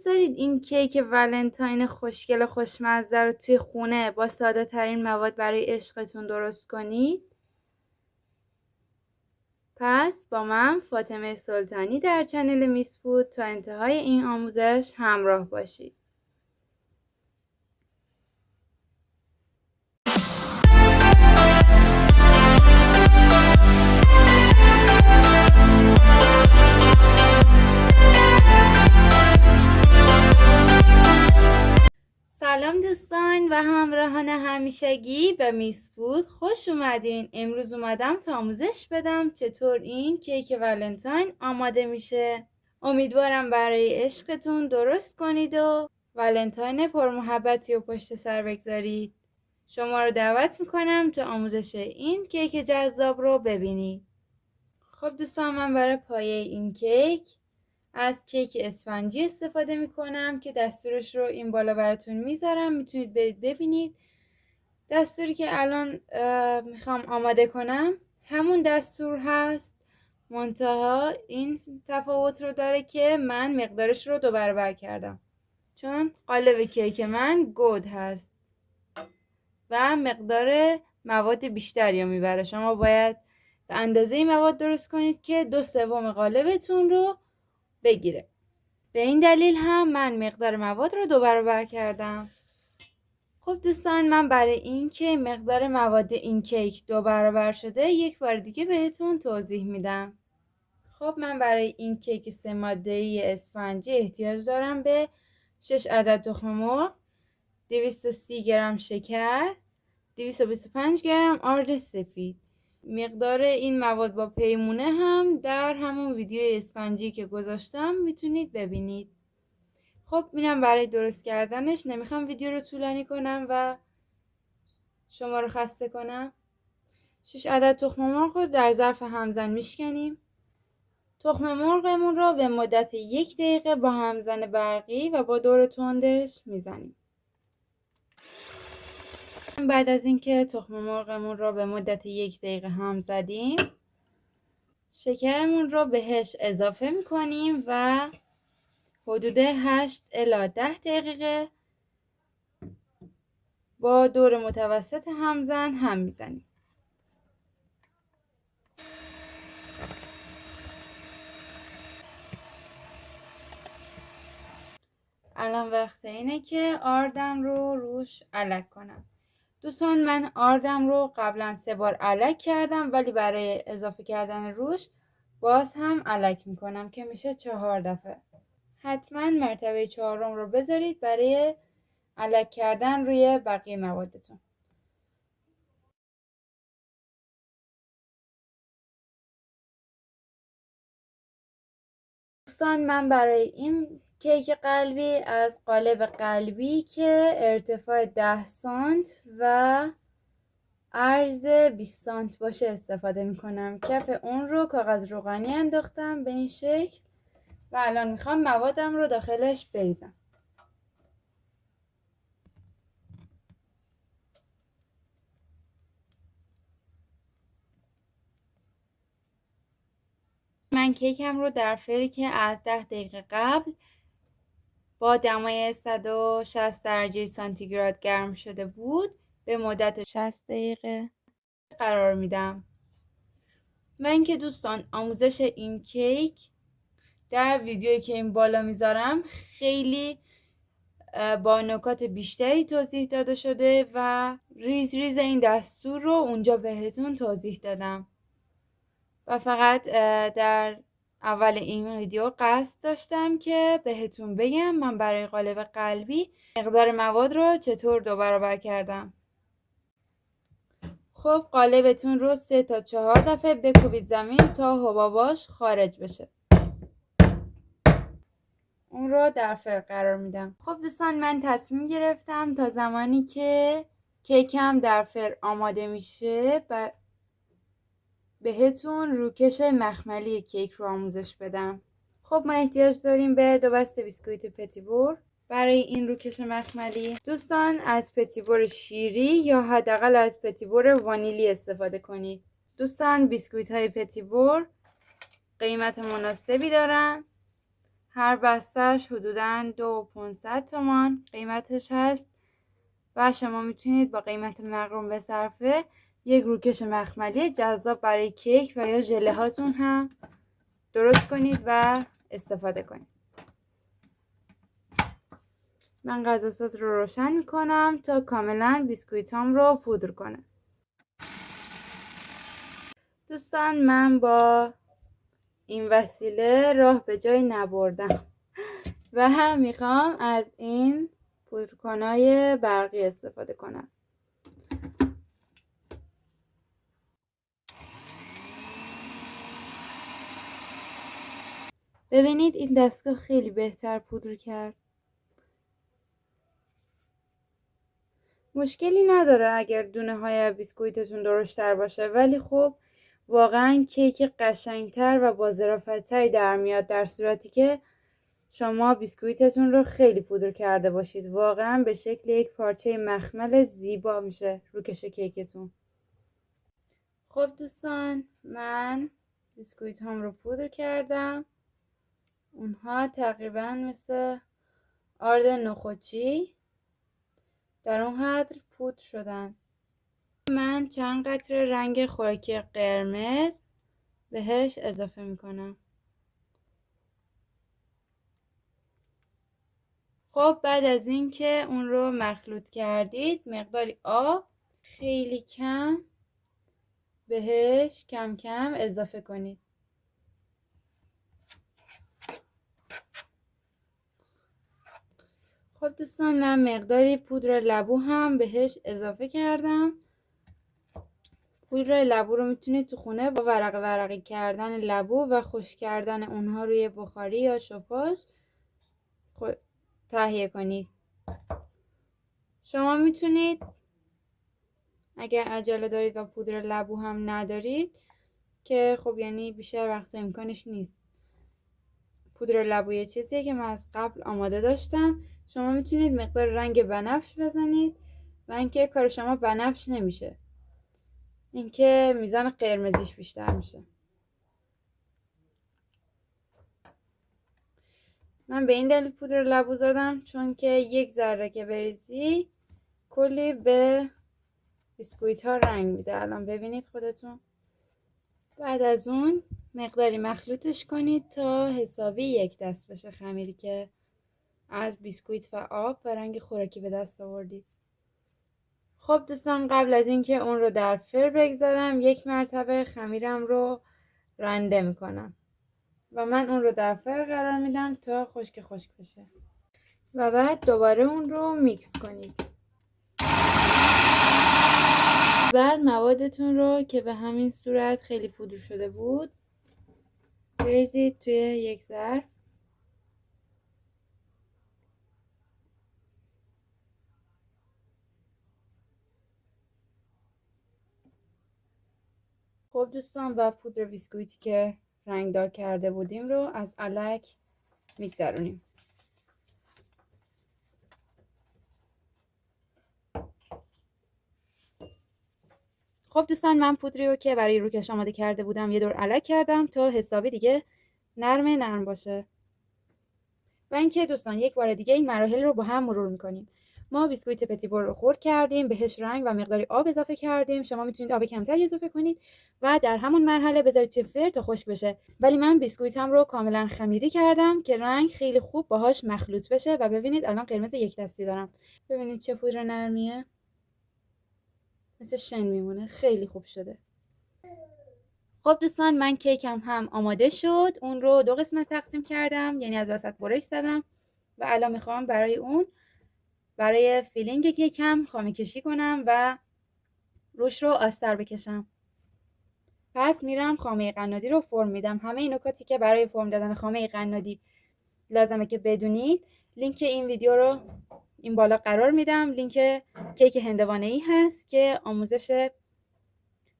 دوست دارید این کیک ولنتاین خوشگل و خوشمزه رو توی خونه با ساده ترین مواد برای عشقتون درست کنید؟ پس با من فاطمه سلطانی در چنل میس فود تا انتهای این آموزش همراه باشید. سلام دوستان و همراهان همیشگی به میس فود خوش اومدین. امروز اومدم تا آموزش بدم چطور این کیک ولنتاین آماده میشه. امیدوارم برای عشقتون درست کنید و ولنتاین پرمحبتی و پشت سر بگذارید. شما رو دعوت میکنم تا آموزش این کیک جذاب رو ببینید. خب دوستان، من برای پایه این کیک از کیک اسفنجی استفاده میکنم که دستورش رو این بالا براتون میذارم، میتونید برید ببینید. دستوری که الان میخوام آماده کنم همون دستور هست، منتها این تفاوت رو داره که من مقدارش رو 2 برابر کردم، چون قالب کیک من گود هست و مقدار مواد بیشتری رو میبره. شما باید به اندازه مواد درست کنید که 2/3 قالبتون رو بگیره. به این دلیل هم من مقدار مواد رو 2 برابر کردم. خب دوستان، من برای این که مقدار مواد این کیک 2 برابر شده یک بار دیگه بهتون توضیح میدم. خب من برای این کیک 3 ماده‌ای اسفنجی احتیاج دارم به 6 عدد تخم مرغ، 230 گرم شکر، 225 گرم آرد سفید. مقدار این مواد با پیمونه هم در همون ویدیو اسفنجی که گذاشتم میتونید ببینید. خب اینم برای درست کردنش. نمیخوام ویدیو رو طولانی کنم و شما رو خسته کنم. 6 عدد تخم مرغ رو در ظرف همزن میشکنیم. تخم مرغمون رو به مدت 1 دقیقه با همزن برقی و با دور تندش میزنیم. بعد از اینکه تخم مرغمون رو به مدت 1 دقیقه هم زدیم، شکرمون رو بهش اضافه میکنیم و حدود 8 الی 10 دقیقه با دور متوسط همزن هم میزنیم. الان وقت اینه که آردم رو روش الک کنم. دوستان، من آردم رو قبلا 3 بار الک کردم، ولی برای اضافه کردن روش باز هم الک میکنم که میشه 4 دفعه. حتما مرتبه 4م رو بذارید برای الک کردن روی بقیه موادتون. دوستان، من برای این کیک قلبی از قالب قلبی که ارتفاع 10 سانت و عرض 20 سانت باشه استفاده میکنم. کف اون رو کاغذ روغنی انداختم به این شکل و الان میخوام موادم رو داخلش بریزم. من کیکم رو در فری که از 10 دقیقه قبل با دمای 160 درجه سانتیگراد گرم شده بود به مدت 60 دقیقه قرار میدم. و اینکه دوستان، آموزش این کیک در ویدیویی که این بالا میذارم خیلی با نکات بیشتری توضیح داده شده و ریز ریز این دستور رو اونجا بهتون توضیح دادم و فقط در اول این ویدیو قصد داشتم که بهتون بگم من برای قالب قلبی مقدار مواد رو چطور 2 برابر کردم. خب قالبتون رو 3 تا 4 دفعه بکوبید زمین تا حباباش خارج بشه. اون رو در فر قرار میدم. خب دوستان، من تصمیم گرفتم تا زمانی که کیکم در فر آماده میشه بهتون روکش مخملی کیک رو آموزش بدم. خب ما احتیاج داریم به 2 بسته بیسکویت پتیبور. برای این روکش مخملی دوستان از پتیبور شیری یا حداقل از پتیبور وانیلی استفاده کنید. دوستان، بیسکویت های پتیبور قیمت مناسبی دارن. هر بستهش حدوداً 2500 تومان قیمتش هست و شما میتونید با قیمت مغروم به صرفه یک روکش مخملی جذاب برای کیک و یا ژله هاتون هم درست کنید و استفاده کنید. من غذاساز رو روشن میکنم تا کاملا بیسکویتام رو پودر کنم. دوستان من با این وسیله راه به جای نبردم و هم میخوام از این پودرکنای برقی استفاده کنم. ببینید این دستگاه خیلی بهتر پودر کرد. مشکلی نداره اگر دونه های بیسکویتتون درشت‌تر باشه، ولی خب واقعا کیک قشنگتر و با ظرافت‌تری در میاد در صورتی که شما بیسکویتتون رو خیلی پودر کرده باشید. واقعا به شکل یک پارچه مخمل زیبا میشه روکش کیکتون. خب دوستان من بیسکویت هم رو پودر کردم. اونها تقریبا مثل آرد نخودچی در اون حد پودر شدن. من چند قطره رنگ خوراکی قرمز بهش اضافه میکنم. خب بعد از اینکه اون رو مخلوط کردید مقداری آب خیلی کم بهش کم کم اضافه کنید. خب دوستان من مقداری پودر لبو هم بهش اضافه کردم. پودر لبو رو میتونید تو خونه با ورقی کردن لبو و خشک کردن اونها روی بخاری یا شفاژ تهیه کنید. شما میتونید اگر عجله دارید و پودر لبو هم ندارید که خب یعنی بیشتر وقت امکانش نیست، پودر لبو یه چیزیه که من از قبل آماده داشتم. شما میتونید مقدار رنگ بنفش بزنید و اینکه کار شما بنفش نمیشه، اینکه میزان قرمزیش بیشتر میشه. من به این دلیل پودر لبو زدم چون که یک ذره که بریزی کلی به بیسکویت ها رنگ میده. الان ببینید خودتون. بعد از اون مقداری مخلوطش کنید تا حسابی یک دست بشه خمیری که از بیسکویت و آب و رنگ خوراکی به دست آوردید. خب دوستان قبل از اینکه اون رو در فر بگذارم یک مرتبه خمیرم رو رنده میکنم و من اون رو در فر قرار میدم تا خشک بشه و بعد دوباره اون رو میکس کنید. بعد موادتون رو که به همین صورت خیلی پودر شده بود بریزید توی یک ظرف. خب دوستان و پودر بیسکویتی که رنگدار کرده بودیم رو از علک میگذرونیم. خب دوستان من پودری رو که برای روکش آماده کرده بودم یه دور علک کردم تا حسابی دیگه نرم باشه. و اینکه دوستان یک بار دیگه این مراحل رو با هم مرور میکنیم. ما بیسکویت پتی بور رو خرد کردیم، بهش رنگ و مقداری آب اضافه کردیم. شما میتونید آب کمتری اضافه کنید و در همون مرحله بذارید توی فر تا خشک بشه. ولی من بیسکویتم رو کاملا خمیری کردم که رنگ خیلی خوب باهاش مخلوط بشه و ببینید الان قرمز یک دستی دارم. ببینید چه پودر نرمیه، مثل شن میمونه، خیلی خوب شده. خب دوستان من کیکم هم آماده شد. اون رو دو قسمت تقسیم کردم، یعنی از وسط برش زدم و الان میخوام برای فیلینگ کیکم خامه کشی کنم و روش رو آستر بکشم. پس میرم خامه قنادی رو فرم میدم. همه این نکاتی که برای فرم دادن خامه قنادی لازمه که بدونید لینک این ویدیو رو این بالا قرار میدم. لینک کیک هندوانه‌ای هست که آموزش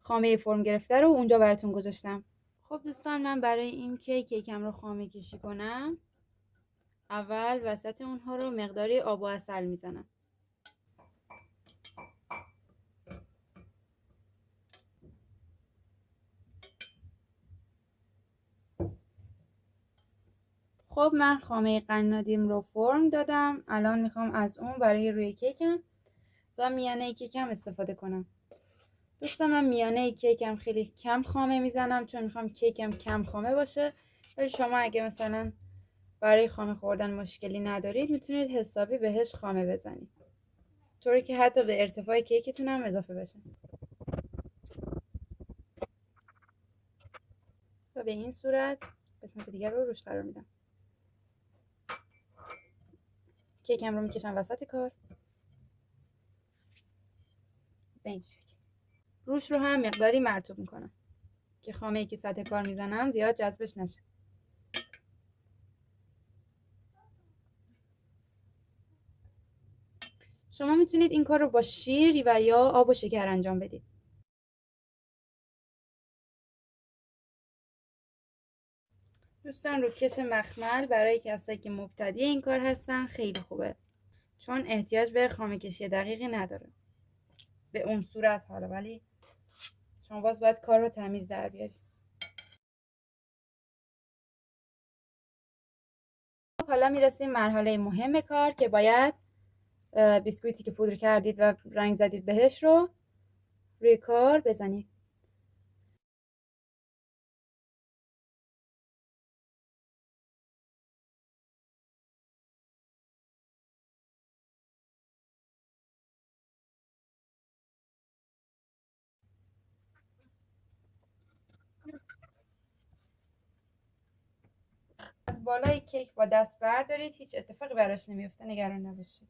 خامه فرم گرفته رو اونجا براتون گذاشتم. خب دوستان من برای این کیکم رو خامه کشی کنم اول وسط اونها رو مقداری آب و عسل میزنم. خب من خامه قنادیم رو فرم دادم. الان میخوام از اون برای روی کیکم و میانه کیکم استفاده کنم. دوستان من میانه کیکم خیلی کم خامه میزنم چون میخوام کیکم کم خامه باشه، ولی شما اگه مثلا برای خامه خوردن مشکلی ندارید میتونید حسابی بهش خامه بزنید، طوری که حتی به ارتفاع کیکتون هم اضافه بشه. و به این صورت قسمت دیگر رو روش قرار میدم. کیکم رو میکشم وسط کار به این شکل. روش رو هم مقداری مرطوب میکنم که خامه ای که سطح کار میزنم زیاد جذبش نشه. شما میتونید این کار رو با شیر و یا آب و شکر انجام بدید. دوستان روکش مخمل برای کسایی که مبتدی این کار هستن خیلی خوبه، چون احتیاج به خامه کشی دقیقی نداره به اون صورت حالا، ولی شما باید کار رو تمیز در بیارید. حالا میرسیم مرحله مهم کار که باید بیسکویتی که پودر کردید و رنگ زدید بهش رو روی کار بزنید. از بالای کیک با دست بردارید، هیچ اتفاقی براش نمیفته، نگران نباشید.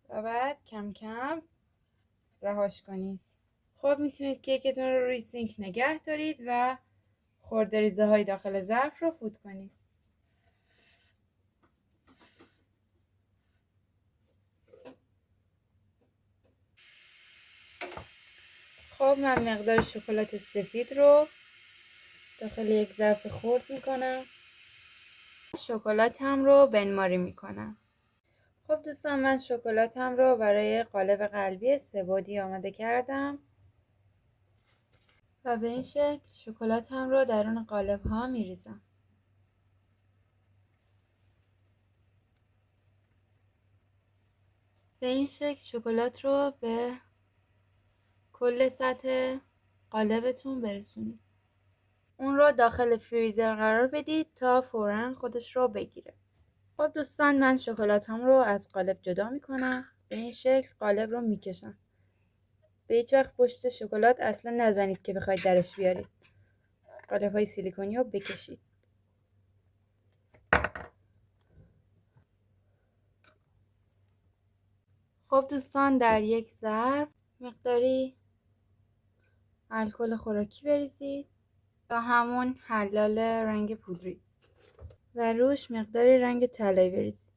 و بعد کم کم رهاش کنید. خب میتونید کیکتون رو روی سینک نگه دارید و خردریزه های داخل ظرف رو فوت کنید. خب من مقدار شکلات سفید رو داخل یک ظرف خرد میکنم. شکلاتم رو بنماری میکنم. خب دوستان من شکلاتم رو برای قالب قلبی 3 بعدی آماده کردم و به این شکل شکلاتم رو درون قالب ها میریزم. به این شکل شکلات رو به کل سطح قالبتون برسونید. اون رو داخل فریزر قرار بدید تا فوراً خودش رو بگیره. خب دوستان من شکلاتم رو از قالب جدا میکنم. به این شکل قالب رو میکشم. به هیچ وقت پشت شکلات اصلا نزنید که بخواید درش بیارید. قالب های سیلیکونی رو بکشید. خب دوستان در یک ظرف مقداری الکل خوراکی بریزید یا همون حلال رنگ پودری و روش مقداری رنگ طلایی بریزید.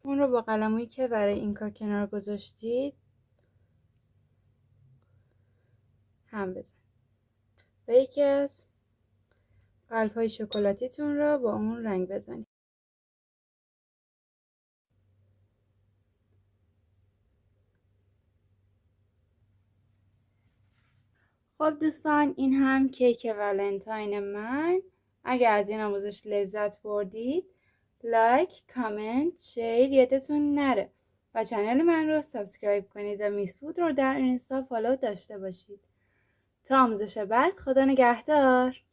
اون رو با قلمویی که برای این کار کنار گذاشتید هم بزنید و یکی از قلب های شکلاتیتون رو با اون رنگ بزنید. خب دوستان این هم کیک ولنتاین من. اگه از این آموزش لذت بردید لایک، کامنت، شیر یادتون نره و چنل من رو سابسکرایب کنید و میس فود رو در اینستا فالو داشته باشید. تا آموزش بعد خدا نگهدار.